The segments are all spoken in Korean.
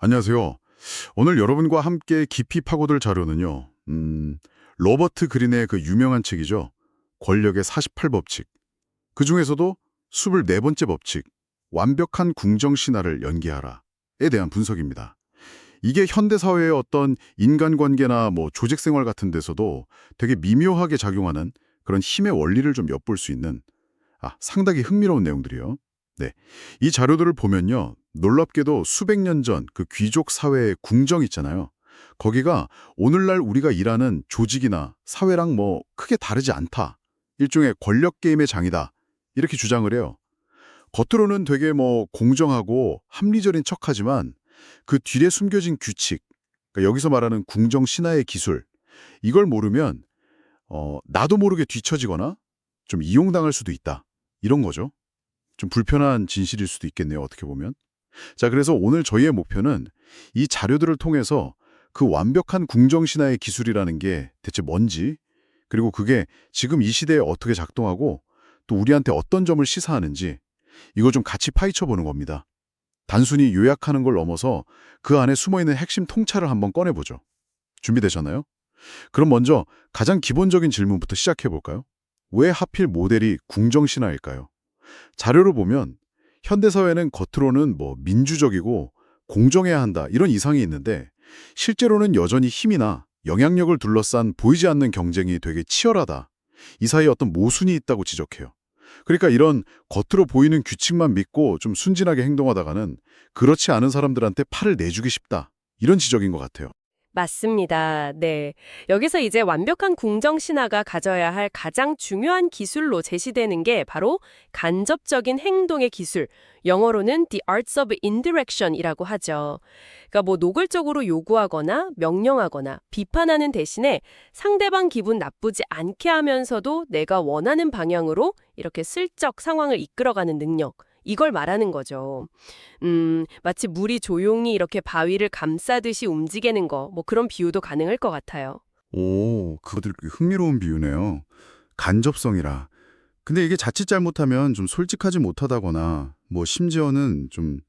안녕하세요. 오늘 여러분과 함께 깊이 파고들 자료는요. 로버트 그린의 그 유명한 책이죠. 권력의 48법칙. 그중에서도 24번째 법칙, 완벽한 궁정 신화를 연기하라에 대한 분석입니다. 이게 현대 사회의 어떤 인간관계나 조직 생활 같은 데서도 되게 미묘하게 작용하는 그런 힘의 원리를 좀 엿볼 수 있는 상당히 흥미로운 내용들이요. 네. 이 자료들을 보면요. 놀랍게도 수백 년 전 그 귀족 사회의 궁정 있잖아요. 거기가 오늘날 우리가 일하는 조직이나 사회랑 크게 다르지 않다. 일종의 권력 게임의 장이다. 이렇게 주장을 해요. 겉으로는 되게 공정하고 합리적인 척하지만 그 뒤에 숨겨진 규칙, 그러니까 여기서 말하는 궁정 신화의 기술, 이걸 모르면 나도 모르게 뒤처지거나 좀 이용당할 수도 있다. 이런 거죠. 좀 불편한 진실일 수도 있겠네요, 어떻게 보면. 자, 그래서 오늘 저희의 목표는 이 자료들을 통해서 그 완벽한 궁정신화의 기술이라는 게 대체 뭔지, 그리고 그게 지금 이 시대에 어떻게 작동하고 또 우리한테 어떤 점을 시사하는지 이거 좀 같이 파헤쳐 보는 겁니다. 단순히 요약하는 걸 넘어서 그 안에 숨어있는 핵심 통찰을 한번 꺼내보죠. 준비되셨나요? 그럼 먼저 가장 기본적인 질문부터 시작해 볼까요? 왜 하필 모델이 궁정신화일까요? 자료를 보면 현대사회는 겉으로는 민주적이고 공정해야 한다 이런 이상이 있는데 실제로는 여전히 힘이나 영향력을 둘러싼 보이지 않는 경쟁이 되게 치열하다. 이 사이에 어떤 모순이 있다고 지적해요. 그러니까 이런 겉으로 보이는 규칙만 믿고 좀 순진하게 행동하다가는 그렇지 않은 사람들한테 팔을 내주기 쉽다. 이런 지적인 것 같아요. 맞습니다. 네. 여기서 이제 완벽한 궁정 신화가 가져야 할 가장 중요한 기술로 제시되는 게 바로 간접적인 행동의 기술, 영어로는 The Arts of Indirection이라고 하죠. 그러니까 노골적으로 요구하거나 명령하거나 비판하는 대신에 상대방 기분 나쁘지 않게 하면서도 내가 원하는 방향으로 이렇게 슬쩍 상황을 이끌어가는 능력. 이걸 말하는 거죠. 마치 물이 조용히 이렇게 바위를 감싸듯이 움직이는 거, 그런 비유도 가능할 것 같아요. 오, 그것들 흥미로운 비유네요. 간접성이라. 근데 이게 자칫 잘못하면 좀 솔직하지 못하다거나 심지어는 좀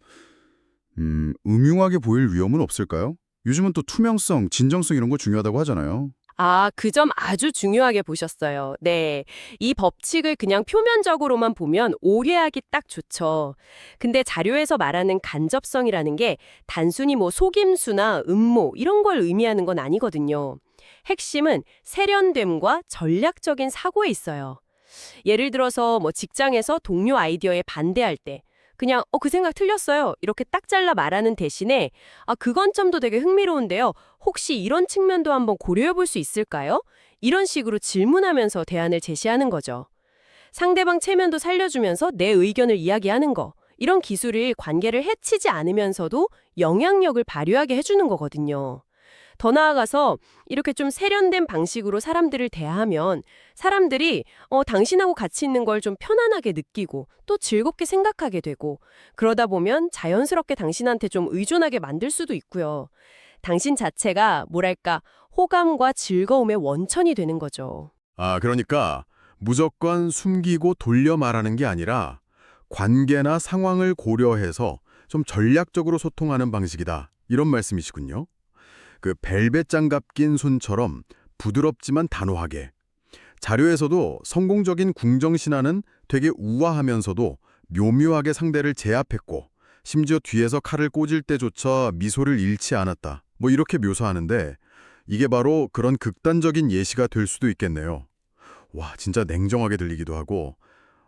음흉하게 보일 위험은 없을까요? 요즘은 또 투명성, 진정성 이런 거 중요하다고 하잖아요. 아, 그 점 아주 중요하게 보셨어요. 네. 이 법칙을 그냥 표면적으로만 보면 오해하기 딱 좋죠. 근데 자료에서 말하는 간접성이라는 게 단순히 속임수나 음모 이런 걸 의미하는 건 아니거든요. 핵심은 세련됨과 전략적인 사고에 있어요. 예를 들어서 직장에서 동료 아이디어에 반대할 때 그냥 그 생각 틀렸어요. 이렇게 딱 잘라 말하는 대신에 그 관점도 되게 흥미로운데요. 혹시 이런 측면도 한번 고려해 볼 수 있을까요? 이런 식으로 질문하면서 대안을 제시하는 거죠. 상대방 체면도 살려주면서 내 의견을 이야기하는 거. 이런 기술이 관계를 해치지 않으면서도 영향력을 발휘하게 해주는 거거든요. 더 나아가서 이렇게 좀 세련된 방식으로 사람들을 대하면 사람들이 당신하고 같이 있는 걸 좀 편안하게 느끼고 또 즐겁게 생각하게 되고 그러다 보면 자연스럽게 당신한테 좀 의존하게 만들 수도 있고요. 당신 자체가 뭐랄까 호감과 즐거움의 원천이 되는 거죠. 그러니까 무조건 숨기고 돌려 말하는 게 아니라 관계나 상황을 고려해서 좀 전략적으로 소통하는 방식이다. 이런 말씀이시군요. 그 벨벳 장갑 낀 손처럼 부드럽지만 단호하게. 자료에서도 성공적인 궁정신화는 되게 우아하면서도 묘묘하게 상대를 제압했고 심지어 뒤에서 칼을 꽂을 때조차 미소를 잃지 않았다. 이렇게 묘사하는데 이게 바로 그런 극단적인 예시가 될 수도 있겠네요. 와, 진짜 냉정하게 들리기도 하고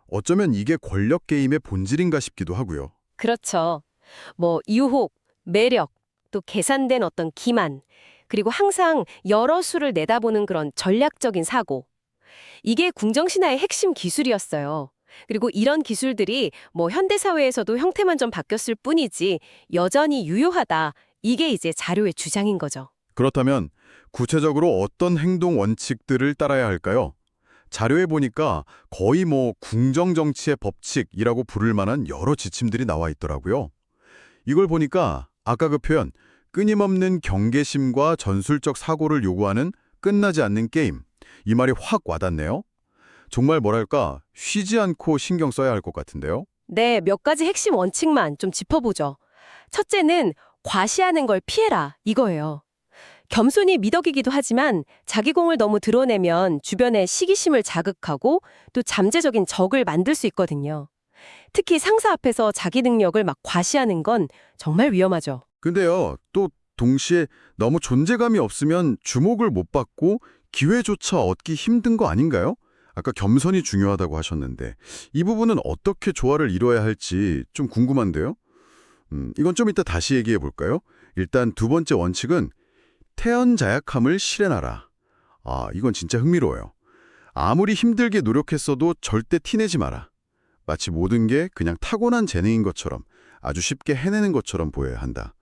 어쩌면 이게 권력 게임의 본질인가 싶기도 하고요. 그렇죠. 유혹, 매력, 또 계산된 어떤 기만, 그리고 항상 여러 수를 내다보는 그런 전략적인 사고. 이게 궁정신화의 핵심 기술이었어요. 그리고 이런 기술들이 현대 사회에서도 형태만 좀 바뀌었을 뿐이지 여전히 유효하다. 이게 이제 자료의 주장인 거죠. 그렇다면 구체적으로 어떤 행동 원칙들을 따라야 할까요? 자료에 보니까 거의 궁정정치의 법칙이라고 부를 만한 여러 지침들이 나와 있더라고요. 이걸 보니까 아까 그 표현 끊임없는 경계심과 전술적 사고를 요구하는 끝나지 않는 게임, 이 말이 확 와닿네요. 정말 뭐랄까 쉬지 않고 신경 써야 할 것 같은데요. 네, 몇 가지 핵심 원칙만 좀 짚어보죠. 첫째는 과시하는 걸 피해라 이거예요. 겸손히 미덕이기도 하지만 자기 공을 너무 드러내면 주변의 시기심을 자극하고 또 잠재적인 적을 만들 수 있거든요. 특히 상사 앞에서 자기 능력을 막 과시하는 건 정말 위험하죠. 근데요, 또 동시에 너무 존재감이 없으면 주목을 못 받고 기회조차 얻기 힘든 거 아닌가요? 아까 겸손이 중요하다고 하셨는데 이 부분은 어떻게 조화를 이뤄야 할지 좀 궁금한데요. 이건 좀 이따 다시 얘기해 볼까요? 일단 두 번째 원칙은 태연자약함을 실현하라. 이건 진짜 흥미로워요. 아무리 힘들게 노력했어도 절대 티내지 마라. 마치 모든 게 그냥 타고난 재능인 것처럼 아주 쉽게 해내는 것처럼 보여야 한다.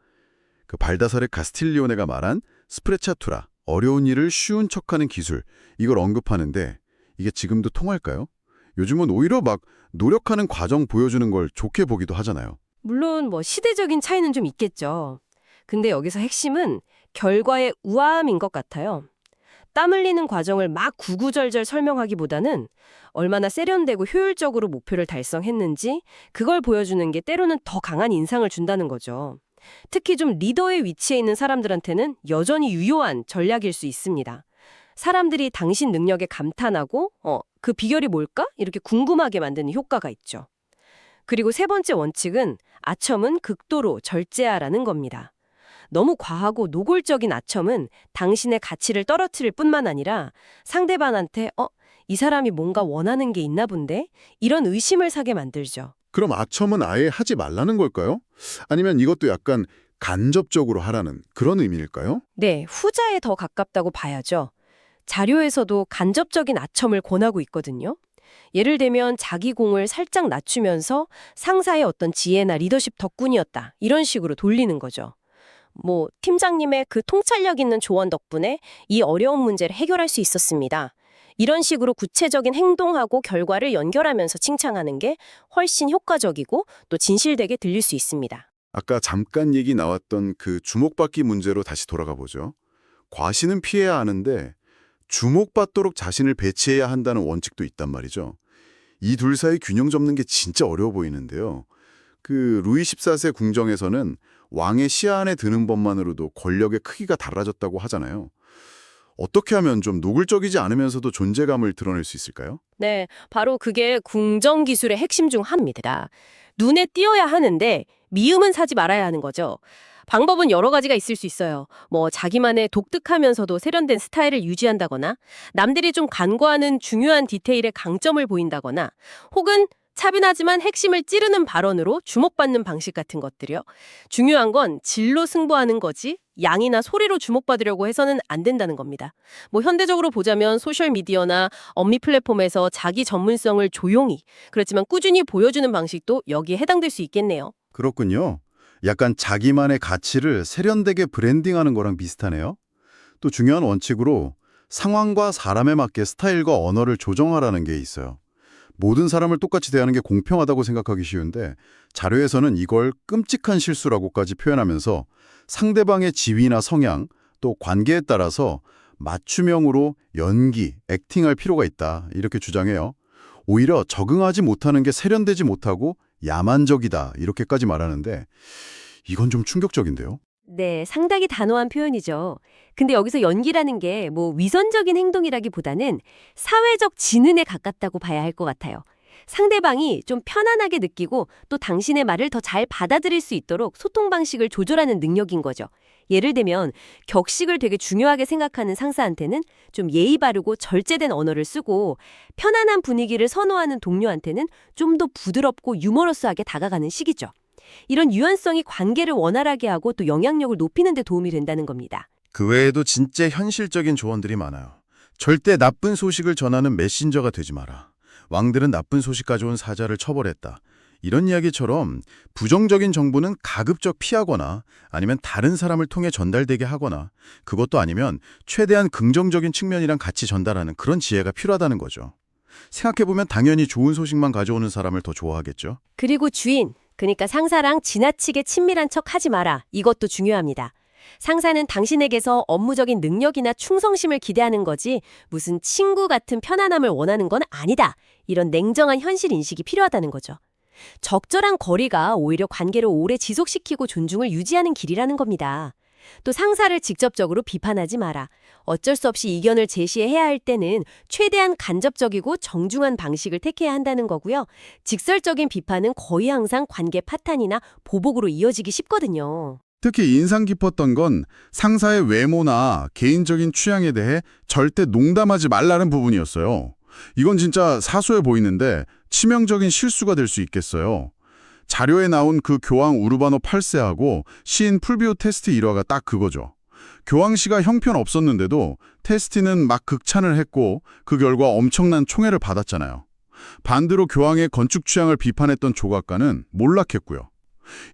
그 발다사레 카스틸리오네가 말한 스프레차투라, 어려운 일을 쉬운 척하는 기술, 이걸 언급하는데 이게 지금도 통할까요? 요즘은 오히려 막 노력하는 과정 보여주는 걸 좋게 보기도 하잖아요. 물론 뭐 시대적인 차이는 좀 있겠죠. 근데 여기서 핵심은 결과의 우아함인 것 같아요. 땀 흘리는 과정을 막 구구절절 설명하기보다는 얼마나 세련되고 효율적으로 목표를 달성했는지 그걸 보여주는 게 때로는 더 강한 인상을 준다는 거죠. 특히 좀 리더의 위치에 있는 사람들한테는 여전히 유효한 전략일 수 있습니다. 사람들이 당신 능력에 감탄하고 그 비결이 뭘까? 이렇게 궁금하게 만드는 효과가 있죠. 그리고 세 번째 원칙은 아첨은 극도로 절제하라는 겁니다. 너무 과하고 노골적인 아첨은 당신의 가치를 떨어뜨릴 뿐만 아니라 상대방한테 이 사람이 뭔가 원하는 게 있나 본데? 이런 의심을 사게 만들죠. 그럼 아첨은 아예 하지 말라는 걸까요? 아니면 이것도 약간 간접적으로 하라는 그런 의미일까요? 네, 후자에 더 가깝다고 봐야죠. 자료에서도 간접적인 아첨을 권하고 있거든요. 예를 들면 자기 공을 살짝 낮추면서 상사의 어떤 지혜나 리더십 덕분이었다. 이런 식으로 돌리는 거죠. 뭐 팀장님의 그 통찰력 있는 조언 덕분에 이 어려운 문제를 해결할 수 있었습니다. 이런 식으로 구체적인 행동하고 결과를 연결하면서 칭찬하는 게 훨씬 효과적이고 또 진실되게 들릴 수 있습니다. 아까 잠깐 얘기 나왔던 그 주목받기 문제로 다시 돌아가 보죠. 과시는 피해야 하는데 주목받도록 자신을 배치해야 한다는 원칙도 있단 말이죠. 이 둘 사이 균형 잡는 게 진짜 어려워 보이는데요. 그 루이 14세 궁정에서는 왕의 시야 안에 드는 법만으로도 권력의 크기가 달라졌다고 하잖아요. 어떻게 하면 좀 노골적이지 않으면서도 존재감을 드러낼 수 있을까요? 네, 바로 그게 궁정 기술의 핵심 중 하나입니다. 눈에 띄어야 하는데 미움은 사지 말아야 하는 거죠. 방법은 여러 가지가 있을 수 있어요. 뭐 자기만의 독특하면서도 세련된 스타일을 유지한다거나 남들이 좀 간과하는 중요한 디테일에 강점을 보인다거나 혹은 차분하지만 핵심을 찌르는 발언으로 주목받는 방식 같은 것들이요. 중요한 건 질로 승부하는 거지 양이나 소리로 주목받으려고 해서는 안 된다는 겁니다. 뭐 현대적으로 보자면 소셜미디어나 엄미 플랫폼에서 자기 전문성을 조용히 그렇지만 꾸준히 보여주는 방식도 여기에 해당될 수 있겠네요. 그렇군요. 약간 자기만의 가치를 세련되게 브랜딩하는 거랑 비슷하네요. 또 중요한 원칙으로 상황과 사람에 맞게 스타일과 언어를 조정하라는 게 있어요. 모든 사람을 똑같이 대하는 게 공평하다고 생각하기 쉬운데 자료에서는 이걸 끔찍한 실수라고까지 표현하면서 상대방의 지위나 성향 또 관계에 따라서 맞춤형으로 연기, 액팅할 필요가 있다 이렇게 주장해요. 오히려 적응하지 못하는 게 세련되지 못하고 야만적이다 이렇게까지 말하는데 이건 좀 충격적인데요. 네, 상당히 단호한 표현이죠. 근데 여기서 연기라는 게 뭐 위선적인 행동이라기보다는 사회적 지능에 가깝다고 봐야 할 것 같아요. 상대방이 좀 편안하게 느끼고 또 당신의 말을 더 잘 받아들일 수 있도록 소통 방식을 조절하는 능력인 거죠. 예를 들면 격식을 되게 중요하게 생각하는 상사한테는 좀 예의 바르고 절제된 언어를 쓰고 편안한 분위기를 선호하는 동료한테는 좀 더 부드럽고 유머러스하게 다가가는 식이죠. 이런 유연성이 관계를 원활하게 하고 또 영향력을 높이는 데 도움이 된다는 겁니다. 그 외에도 진짜 현실적인 조언들이 많아요. 절대 나쁜 소식을 전하는 메신저가 되지 마라. 왕들은 나쁜 소식 가져온 사자를 처벌했다. 이런 이야기처럼 부정적인 정보는 가급적 피하거나 아니면 다른 사람을 통해 전달되게 하거나 그것도 아니면 최대한 긍정적인 측면이랑 같이 전달하는 그런 지혜가 필요하다는 거죠. 생각해보면 당연히 좋은 소식만 가져오는 사람을 더 좋아하겠죠. 그리고 주인, 그러니까 상사랑 지나치게 친밀한 척 하지 마라. 이것도 중요합니다. 상사는 당신에게서 업무적인 능력이나 충성심을 기대하는 거지 무슨 친구 같은 편안함을 원하는 건 아니다. 이런 냉정한 현실 인식이 필요하다는 거죠. 적절한 거리가 오히려 관계를 오래 지속시키고 존중을 유지하는 길이라는 겁니다. 또 상사를 직접적으로 비판하지 마라. 어쩔 수 없이 이견을 제시해야 할 때는 최대한 간접적이고 정중한 방식을 택해야 한다는 거고요. 직설적인 비판은 거의 항상 관계 파탄이나 보복으로 이어지기 쉽거든요. 특히 인상 깊었던 건 상사의 외모나 개인적인 취향에 대해 절대 농담하지 말라는 부분이었어요. 이건 진짜 사소해 보이는데 치명적인 실수가 될 수 있겠어요. 자료에 나온 그 교황 우르바노 8세하고 시인 풀비오 테스트 일화가 딱 그거죠. 교황 씨가 형편없었는데도 테스티는 막 극찬을 했고 그 결과 엄청난 총애를 받았잖아요. 반대로 교황의 건축 취향을 비판했던 조각가는 몰락했고요.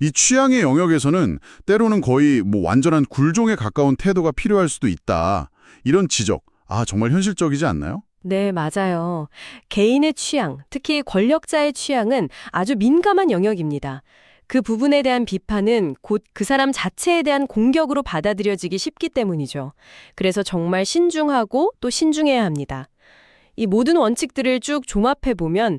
이 취향의 영역에서는 때로는 거의 완전한 굴종에 가까운 태도가 필요할 수도 있다. 이런 지적, 정말 현실적이지 않나요? 네, 맞아요. 개인의 취향, 특히 권력자의 취향은 아주 민감한 영역입니다. 그 부분에 대한 비판은 곧 그 사람 자체에 대한 공격으로 받아들여지기 쉽기 때문이죠. 그래서 정말 신중하고 또 신중해야 합니다. 이 모든 원칙들을 쭉 종합해보면,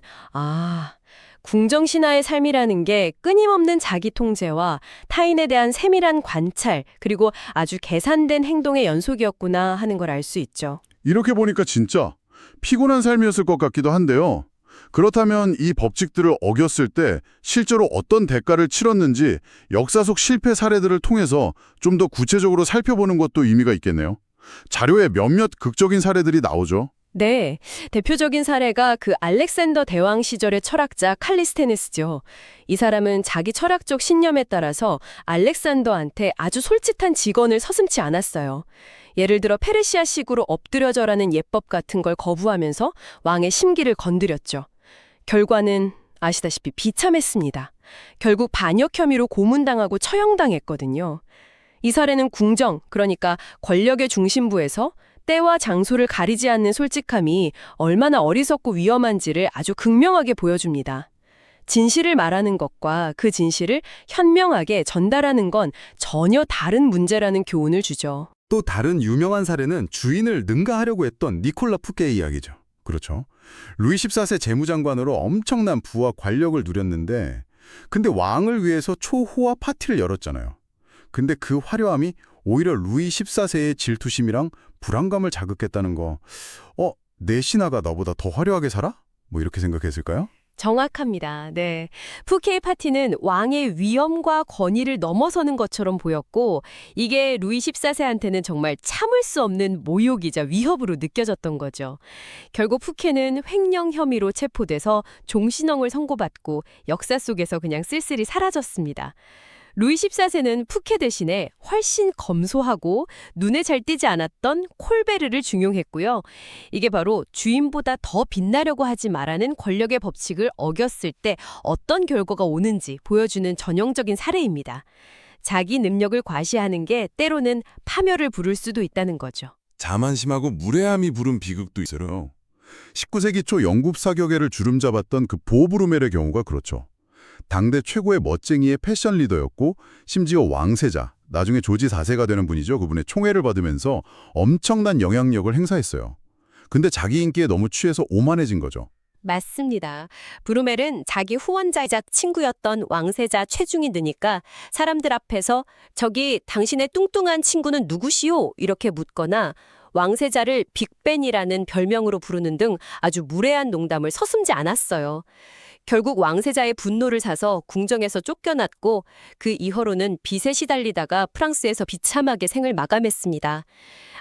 궁정신화의 삶이라는 게 끊임없는 자기 통제와 타인에 대한 세밀한 관찰, 그리고 아주 계산된 행동의 연속이었구나 하는 걸 알 수 있죠. 이렇게 보니까 진짜 피곤한 삶이었을 것 같기도 한데요. 그렇다면 이 법칙들을 어겼을 때 실제로 어떤 대가를 치렀는지 역사 속 실패 사례들을 통해서 좀 더 구체적으로 살펴보는 것도 의미가 있겠네요. 자료에 몇몇 극적인 사례들이 나오죠. 네, 대표적인 사례가 그 알렉산더 대왕 시절의 철학자 칼리스테네스죠. 이 사람은 자기 철학적 신념에 따라서 알렉산더한테 아주 솔직한 직언을 서슴지 않았어요. 예를 들어 페르시아식으로 엎드려져라는 예법 같은 걸 거부하면서 왕의 심기를 건드렸죠. 결과는 아시다시피 비참했습니다. 결국 반역 혐의로 고문당하고 처형당했거든요. 이 사례는 궁정, 그러니까 권력의 중심부에서 때와 장소를 가리지 않는 솔직함이 얼마나 어리석고 위험한지를 아주 극명하게 보여줍니다. 진실을 말하는 것과 그 진실을 현명하게 전달하는 건 전혀 다른 문제라는 교훈을 주죠. 또 다른 유명한 사례는 주인을 능가하려고 했던 니콜라 푸케의 이야기죠. 그렇죠. 루이 14세 재무장관으로 엄청난 부와 관력을 누렸는데 근데 왕을 위해서 초호화 파티를 열었잖아요. 근데 그 화려함이 오히려 루이 14세의 질투심이랑 불안감을 자극했다는 거. 내 신하가 너보다 더 화려하게 살아? 이렇게 생각했을까요? 정확합니다. 네. 푸케의 파티는 왕의 위엄과 권위를 넘어서는 것처럼 보였고 이게 루이 14세한테는 정말 참을 수 없는 모욕이자 위협으로 느껴졌던 거죠. 결국 푸케는 횡령 혐의로 체포돼서 종신형을 선고받고 역사 속에서 그냥 쓸쓸히 사라졌습니다. 루이 14세는 푸케 대신에 훨씬 검소하고 눈에 잘 띄지 않았던 콜베르를 중용했고요. 이게 바로 주인보다 더 빛나려고 하지 말라는 권력의 법칙을 어겼을 때 어떤 결과가 오는지 보여주는 전형적인 사례입니다. 자기 능력을 과시하는 게 때로는 파멸을 부를 수도 있다는 거죠. 자만심하고 무례함이 부른 비극도 있어요. 19세기 초 영국 사격애를 주름잡았던 그 보브루멜의 경우가 그렇죠. 당대 최고의 멋쟁이의 패션 리더였고 심지어 왕세자, 나중에 조지 4세가 되는 분이죠. 그분의 총애를 받으면서 엄청난 영향력을 행사했어요. 근데 자기 인기에 너무 취해서 오만해진 거죠. 맞습니다. 브루멜은 자기 후원자이자 친구였던 왕세자 최중이 느니까 사람들 앞에서 저기 당신의 뚱뚱한 친구는 누구시오? 이렇게 묻거나 왕세자를 빅벤이라는 별명으로 부르는 등 아주 무례한 농담을 서슴지 않았어요. 결국 왕세자의 분노를 사서 궁정에서 쫓겨났고 그 이후로는 빚에 시달리다가 프랑스에서 비참하게 생을 마감했습니다.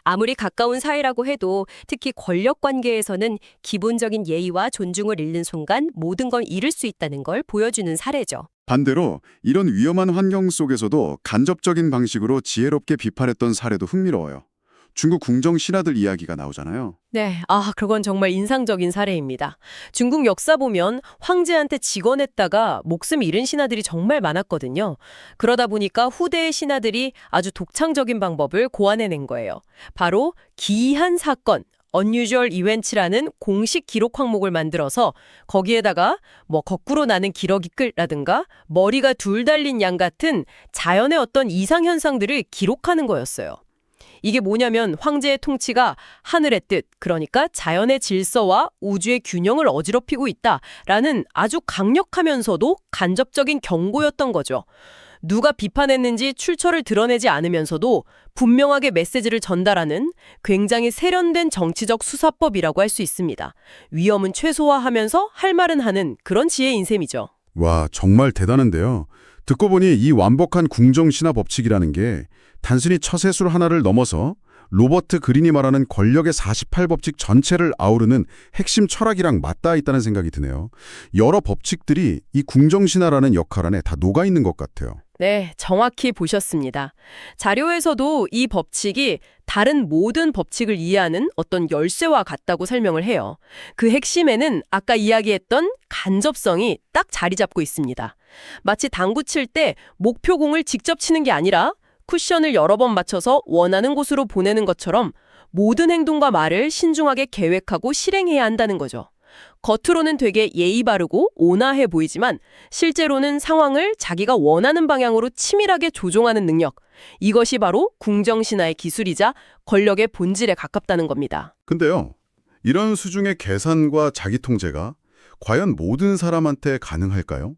아무리 가까운 사이라고 해도 특히 권력 관계에서는 기본적인 예의와 존중을 잃는 순간 모든 걸 잃을 수 있다는 걸 보여주는 사례죠. 반대로 이런 위험한 환경 속에서도 간접적인 방식으로 지혜롭게 비판했던 사례도 흥미로워요. 중국 궁정 신하들 이야기가 나오잖아요. 네, 그건 정말 인상적인 사례입니다. 중국 역사 보면 황제한테 직언했다가 목숨 잃은 신하들이 정말 많았거든요. 그러다 보니까 후대의 신하들이 아주 독창적인 방법을 고안해낸 거예요. 바로 기이한 사건, unusual events라는 공식 기록 항목을 만들어서 거기에다가 거꾸로 나는 기러기 끌라든가 머리가 둘 달린 양 같은 자연의 어떤 이상 현상들을 기록하는 거였어요. 이게 뭐냐면 황제의 통치가 하늘의 뜻, 그러니까 자연의 질서와 우주의 균형을 어지럽히고 있다라는 아주 강력하면서도 간접적인 경고였던 거죠. 누가 비판했는지 출처를 드러내지 않으면서도 분명하게 메시지를 전달하는 굉장히 세련된 정치적 수사법이라고 할 수 있습니다. 위험은 최소화하면서 할 말은 하는 그런 지혜인 셈이죠. 와, 정말 대단한데요. 듣고 보니 이 완벽한 궁정신화 법칙이라는 게 단순히 처세술 하나를 넘어서 로버트 그린이 말하는 권력의 48법칙 전체를 아우르는 핵심 철학이랑 맞닿아 있다는 생각이 드네요. 여러 법칙들이 이 궁정신화라는 역할 안에 다 녹아있는 것 같아요. 네, 정확히 보셨습니다. 자료에서도 이 법칙이 다른 모든 법칙을 이해하는 어떤 열쇠와 같다고 설명을 해요. 그 핵심에는 아까 이야기했던 간접성이 딱 자리 잡고 있습니다. 마치 당구 칠 때 목표공을 직접 치는 게 아니라 쿠션을 여러 번 맞춰서 원하는 곳으로 보내는 것처럼 모든 행동과 말을 신중하게 계획하고 실행해야 한다는 거죠. 겉으로는 되게 예의 바르고 온화해 보이지만 실제로는 상황을 자기가 원하는 방향으로 치밀하게 조종하는 능력. 이것이 바로 궁정신화의 기술이자 권력의 본질에 가깝다는 겁니다. 근데요, 이런 수중의 계산과 자기 통제가 과연 모든 사람한테 가능할까요?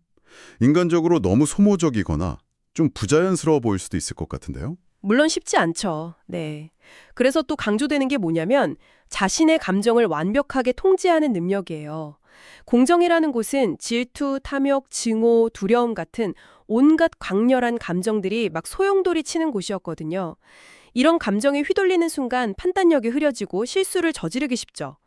인간적으로 너무 소모적이거나 좀 부자연스러워 보일 수도 있을 것 같은데요. 물론 쉽지 않죠. 네. 그래서 또 강조되는 게 뭐냐면 자신의 감정을 완벽하게 통제하는 능력이에요. 공정이라는 곳은 질투, 탐욕, 증오, 두려움 같은 온갖 강렬한 감정들이 막 소용돌이 치는 곳이었거든요. 이런 감정에 휘둘리는 순간 판단력이 흐려지고 실수를 저지르기 쉽죠.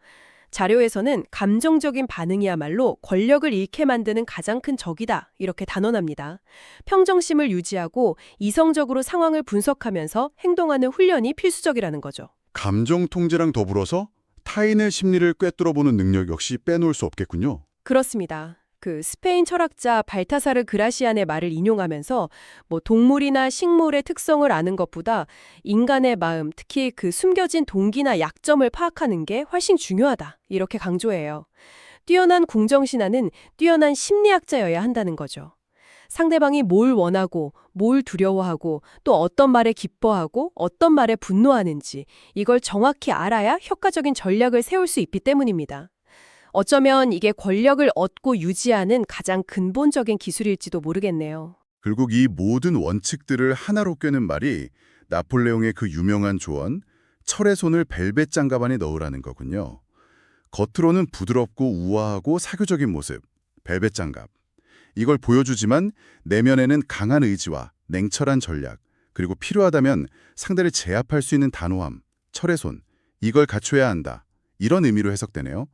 자료에서는 감정적인 반응이야말로 권력을 잃게 만드는 가장 큰 적이다. 이렇게 단언합니다. 평정심을 유지하고 이성적으로 상황을 분석하면서 행동하는 훈련이 필수적이라는 거죠. 감정 통제랑 더불어서 타인의 심리를 꿰뚫어보는 능력 역시 빼놓을 수 없겠군요. 그렇습니다. 그 스페인 철학자 발타사르 그라시안의 말을 인용하면서 동물이나 식물의 특성을 아는 것보다 인간의 마음, 특히 그 숨겨진 동기나 약점을 파악하는 게 훨씬 중요하다. 이렇게 강조해요. 뛰어난 궁정신화는 뛰어난 심리학자여야 한다는 거죠. 상대방이 뭘 원하고 뭘 두려워하고 또 어떤 말에 기뻐하고 어떤 말에 분노하는지 이걸 정확히 알아야 효과적인 전략을 세울 수 있기 때문입니다. 어쩌면 이게 권력을 얻고 유지하는 가장 근본적인 기술일지도 모르겠네요. 결국 이 모든 원칙들을 하나로 꿰는 말이 나폴레옹의 그 유명한 조언, 철의 손을 벨벳 장갑 안에 넣으라는 거군요. 겉으로는 부드럽고 우아하고 사교적인 모습, 벨벳 장갑. 이걸 보여주지만 내면에는 강한 의지와 냉철한 전략, 그리고 필요하다면 상대를 제압할 수 있는 단호함, 철의 손, 이걸 갖춰야 한다. 이런 의미로 해석되네요.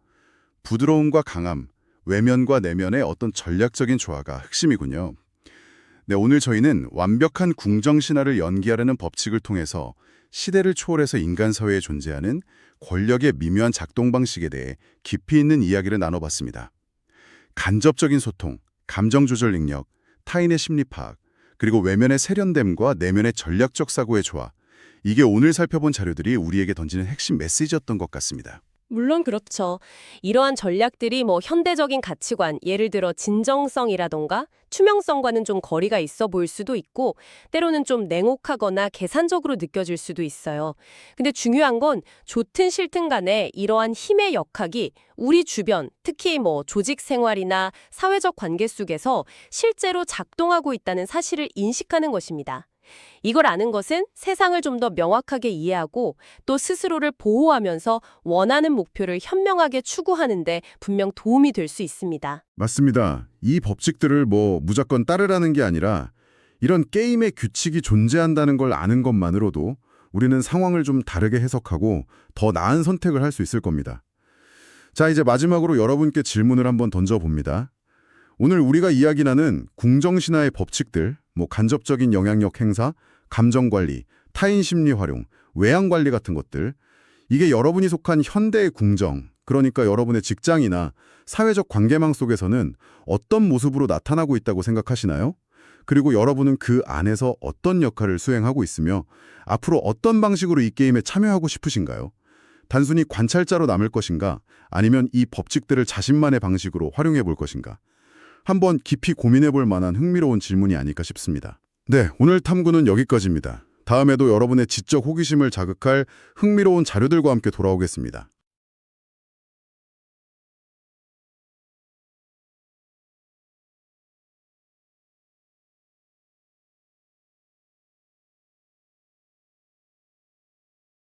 부드러움과 강함, 외면과 내면의 어떤 전략적인 조화가 핵심이군요. 네, 오늘 저희는 완벽한 궁정신화를 연기하려는 법칙을 통해서 시대를 초월해서 인간 사회에 존재하는 권력의 미묘한 작동 방식에 대해 깊이 있는 이야기를 나눠봤습니다. 간접적인 소통, 감정 조절 능력, 타인의 심리 파악, 그리고 외면의 세련됨과 내면의 전략적 사고의 조화. 이게 오늘 살펴본 자료들이 우리에게 던지는 핵심 메시지였던 것 같습니다. 물론 그렇죠. 이러한 전략들이 현대적인 가치관, 예를 들어 진정성이라던가 투명성과는 좀 거리가 있어 보일 수도 있고 때로는 좀 냉혹하거나 계산적으로 느껴질 수도 있어요. 근데 중요한 건 좋든 싫든 간에 이러한 힘의 역학이 우리 주변, 특히 조직 생활이나 사회적 관계 속에서 실제로 작동하고 있다는 사실을 인식하는 것입니다. 이걸 아는 것은 세상을 좀 더 명확하게 이해하고 또 스스로를 보호하면서 원하는 목표를 현명하게 추구하는 데 분명 도움이 될 수 있습니다. 맞습니다. 이 법칙들을 무조건 따르라는 게 아니라 이런 게임의 규칙이 존재한다는 걸 아는 것만으로도 우리는 상황을 좀 다르게 해석하고 더 나은 선택을 할 수 있을 겁니다. 자, 이제 마지막으로 여러분께 질문을 한번 던져봅니다. 오늘 우리가 이야기 나눈 궁정신화의 법칙들, 간접적인 영향력 행사, 감정관리, 타인 심리 활용, 외향관리 같은 것들, 이게 여러분이 속한 현대의 궁정, 그러니까 여러분의 직장이나 사회적 관계망 속에서는 어떤 모습으로 나타나고 있다고 생각하시나요? 그리고 여러분은 그 안에서 어떤 역할을 수행하고 있으며 앞으로 어떤 방식으로 이 게임에 참여하고 싶으신가요? 단순히 관찰자로 남을 것인가? 아니면 이 법칙들을 자신만의 방식으로 활용해 볼 것인가? 한번 깊이 고민해 볼 만한 흥미로운 질문이 아닐까 싶습니다. 네, 오늘 탐구는 여기까지입니다. 다음에도 여러분의 지적 호기심을 자극할 흥미로운 자료들과 함께 돌아오겠습니다.